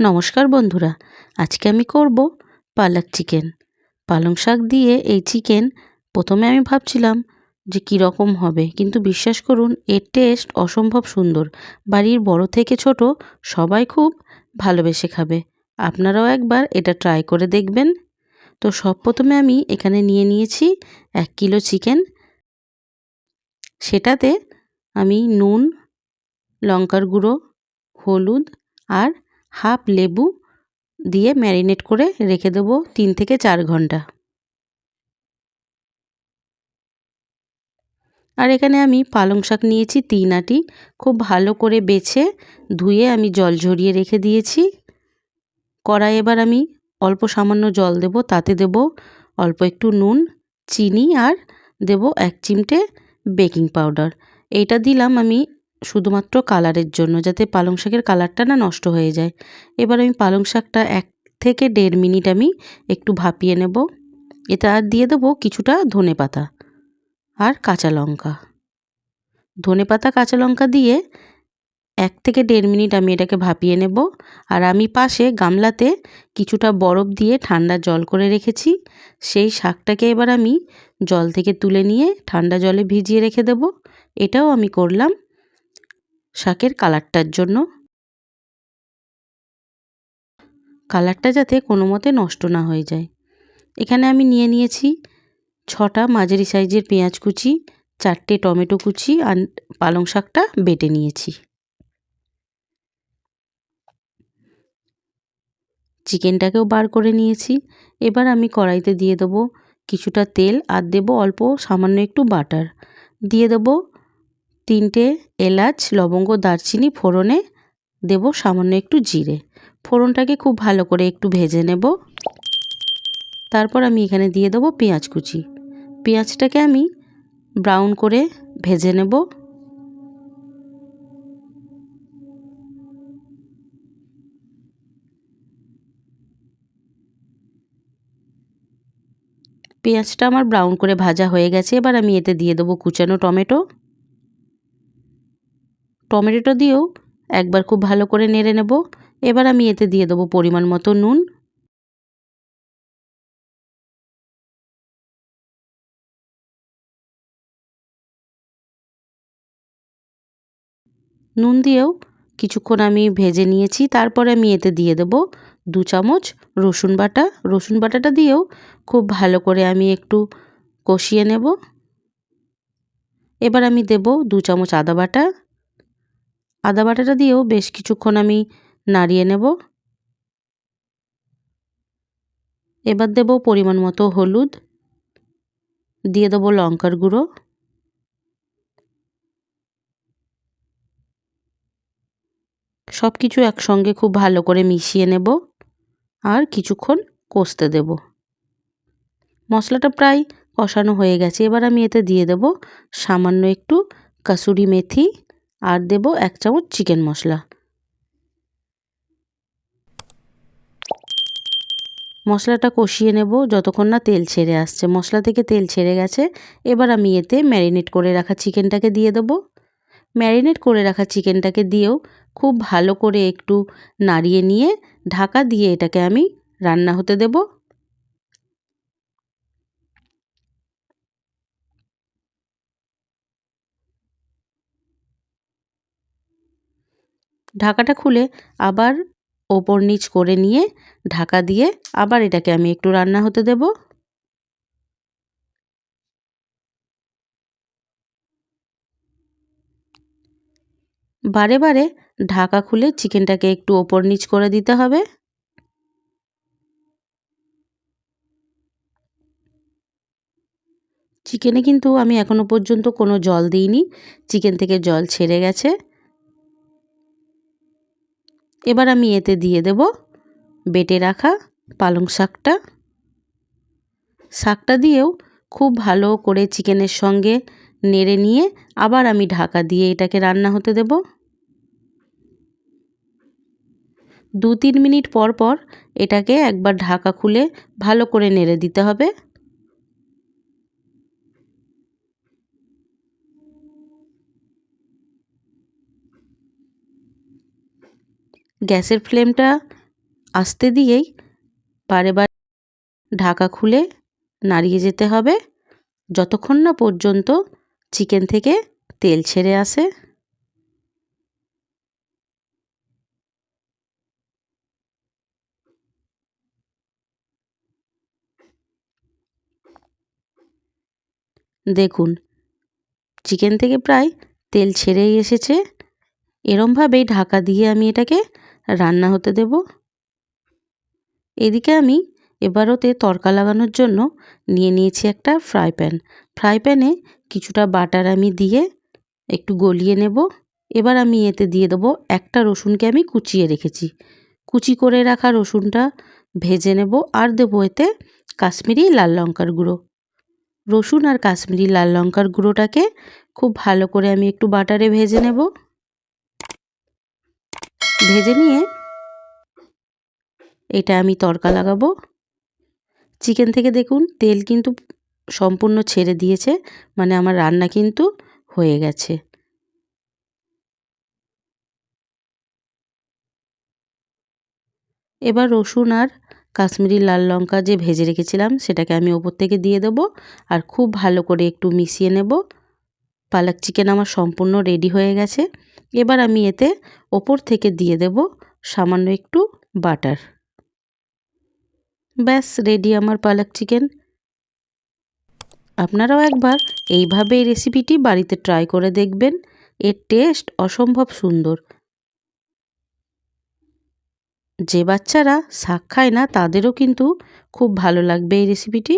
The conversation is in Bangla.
নমস্কার বন্ধুরা, আজকে আমি করব পালক চিকেন। পালং শাক দিয়ে এই চিকেন প্রথমে আমি ভাবছিলাম যে কীরকম হবে, কিন্তু বিশ্বাস করুন এর টেস্ট অসম্ভব সুন্দর। বাড়ির বড় থেকে ছোট সবাই খুব ভালোবেসে খাবে। আপনারাও একবার এটা ট্রাই করে দেখবেন। তো সব প্রথমে আমি এখানে নিয়ে নিয়েছি 1 কিলো চিকেন। সেটাতে আমি নুন, লঙ্কার গুঁড়ো, হলুদ আর হাফ লেবু দিয়ে ম্যারিনেট করে রেখে দেবো 3 থেকে 4 ঘন্টা। আর এখানে আমি পালং শাক নিয়েছি 3 আঁটি, খুব ভালো করে বেছে ধুয়ে আমি জল ঝরিয়ে রেখে দিয়েছি। কড়াই এবার আমি অল্প সামান্য জল দেব, তাতে দেব অল্প একটু নুন, চিনি আর দেব 1 চিমটে বেকিং পাউডার। এইটা দিলাম আমি শুধুমাত্র কালারের জন্য, যাতে পালং শাকের কালারটা না নষ্ট হয়ে যায়। এবার আমি পালং শাকটা 1 থেকে 1.5 মিনিট আমি একটু ভাপিয়ে নেব। এটা আর দিয়ে দেবো কিছুটা ধনেপাতা আর কাঁচা লঙ্কা। ধনেপাতা কাঁচা লঙ্কা দিয়ে 1 থেকে 1.5 মিনিট আমি এটাকে ভাপিয়ে নেব। আর আমি পাশে গামলাতে কিছুটা বরফ দিয়ে ঠান্ডা জল করে রেখেছি। সেই শাকটাকে এবার আমি জল থেকে তুলে নিয়ে ঠান্ডা জলে ভিজিয়ে রেখে দেব। এটাও আমি করলাম শাকের কালারটার জন্য, কালারটা যাতে কোনো মতে নষ্ট না হয়ে যায়। এখানে আমি নিয়ে নিয়েছি 6টা মাঝারি সাইজের পেঁয়াজ কুচি, 4টে টমেটো কুচি আর পালং শাকটা বেটে নিয়েছি। চিকেনটাকেও বার করে নিয়েছি। এবার আমি কড়াইতে দিয়ে দেবো কিছুটা তেল আর দেবো অল্প সামান্য একটু বাটার। দিয়ে দেবো 3টে এলাচ, লবঙ্গ, দারচিনি ফোড়নে দেবো সামান্য একটু জিরে। ফোড়নটাকে খুব ভালো করে একটু ভেজে নেব। তারপর আমি এখানে দিয়ে দেবো পেঁয়াজ কুচি। পেঁয়াজটাকে আমি ব্রাউন করে ভেজে নেব। পেঁয়াজটা আমার ব্রাউন করে ভাজা হয়ে গেছে। এবার আমি এতে দিয়ে দেবো কুচানো টমেটো। টমেটোটা দিয়েও একবার খুব ভালো করে নেড়ে নেব। এবার আমি এতে দিয়ে দেবো পরিমাণ মতো নুন। নুন দিয়েও কিছুক্ষণ আমি ভেজে নিয়েছি। তারপরে আমি এতে দিয়ে দেবো 2 চামচ রসুন বাটা। রসুন বাটাটা দিয়েও খুব ভালো করে আমি একটু কষিয়ে নেব। এবার আমি দেব 2 চামচ আদা বাটা। আদা বাটাটা দিয়েও বেশ কিছুক্ষণ আমি নাড়িয়ে নেব। এবার দেব পরিমাণ মতো হলুদ, দিয়ে দেবো লঙ্কার গুঁড়ো, সব কিছু একসঙ্গে খুব ভালো করে মিশিয়ে নেব আর কিছুক্ষণ কষতে দেব। মশলাটা প্রায় কষানো হয়ে গেছে। এবার আমি এতে দিয়ে দেব সামান্য একটু কাসুরি মেথি আর দেব 1 চামচ চিকেন মশলা। মশলাটা কষিয়ে নেব যতক্ষণ না তেল ছেড়ে আসছে। মশলা থেকে তেল ছেড়ে গেছে। এবার আমি এতে ম্যারিনেট করে রাখা চিকেনটাকে দিয়ে দেব। ম্যারিনেট করে রাখা চিকেনটাকে দিয়েও খুব ভালো করে একটু নাড়িয়ে নিয়ে ঢাকা দিয়ে এটাকে আমি রান্না হতে দেব। ঢাকাটা খুলে আবার ওপর নিচ করে নিয়ে ঢাকা দিয়ে আবার এটাকে আমি একটু রান্না হতে দেব। বারে বারে ঢাকা খুলে চিকেনটাকে একটু ওপর নিচ করে দিতে হবে। চিকেনে কিন্তু আমি এখনো পর্যন্ত কোনো জল দিইনি, চিকেন থেকে জল ছেড়ে গেছে। এবার আমি এতে দিয়ে দেব বেটে রাখা পালং শাকটা। শাকটা দিয়েও খুব ভালো করে চিকেনের সঙ্গে নেড়ে নিয়ে আবার আমি ঢাকা দিয়ে এটাকে রান্না হতে দেব। 2-3 মিনিট পর পর এটাকে একবার ঢাকা খুলে ভালো করে নেড়ে দিতে হবে। গ্যাসের ফ্লেমটা আস্তে দিয়েই বারে বারে ঢাকা খুলে নাড়িয়ে যেতে হবে যতক্ষণ না পর্যন্ত চিকেন থেকে তেল ছেড়ে আসে। দেখুন চিকেন থেকে প্রায় তেল ছেড়েই এসেছে। এরমভাবেই ঢাকা দিয়ে আমি এটাকে রান্না হতে দেব। এদিকে আমি এবার ওতে তড়কা লাগানোর জন্য নিয়ে নিয়েছি একটা ফ্রাই প্যান। ফ্রাই প্যানে কিছুটা বাটার আমি দিয়ে একটু গলিয়ে নেব। এবার আমি এতে দিয়ে দেবো একটা রসুনকে আমি কুচিয়ে রেখেছি। কুচি করে রাখা রসুনটা ভেজে নেব আর দেবো এতে কাশ্মীরি লাল লঙ্কার গুঁড়ো। রসুন আর কাশ্মীরি লাল লঙ্কার গুঁড়োটাকে খুব ভালো করে আমি একটু বাটারে ভেজে নেব। ভেজে নিয়ে এটা আমি তড়কা লাগাবো। চিকেন থেকে দেখুন তেল কিন্তু সম্পূর্ণ ছেড়ে দিয়েছে, মানে আমার রান্না কিন্তু হয়ে গেছে। এবার রসুন আর কাশ্মীরি লাল লঙ্কা যে ভেজে রেখেছিলাম সেটাকে আমি ওপর থেকে দিয়ে দেব আর খুব ভালো করে একটু মিশিয়ে নেব। পালক চিকেন আমার সম্পূর্ণ রেডি হয়ে গেছে। এবার আমি এতে ওপর থেকে দিয়ে দেব সামান্য একটু বাটার। ব্যাস রেডি আমার পালক চিকেন। আপনারাও একবার এইভাবে এই রেসিপিটি বাড়িতে ট্রাই করে দেখবেন। এর টেস্ট অসম্ভব সুন্দর। যে বাচ্চারা শাক খায় না তাদেরও কিন্তু খুব ভালো লাগবে এই রেসিপিটি।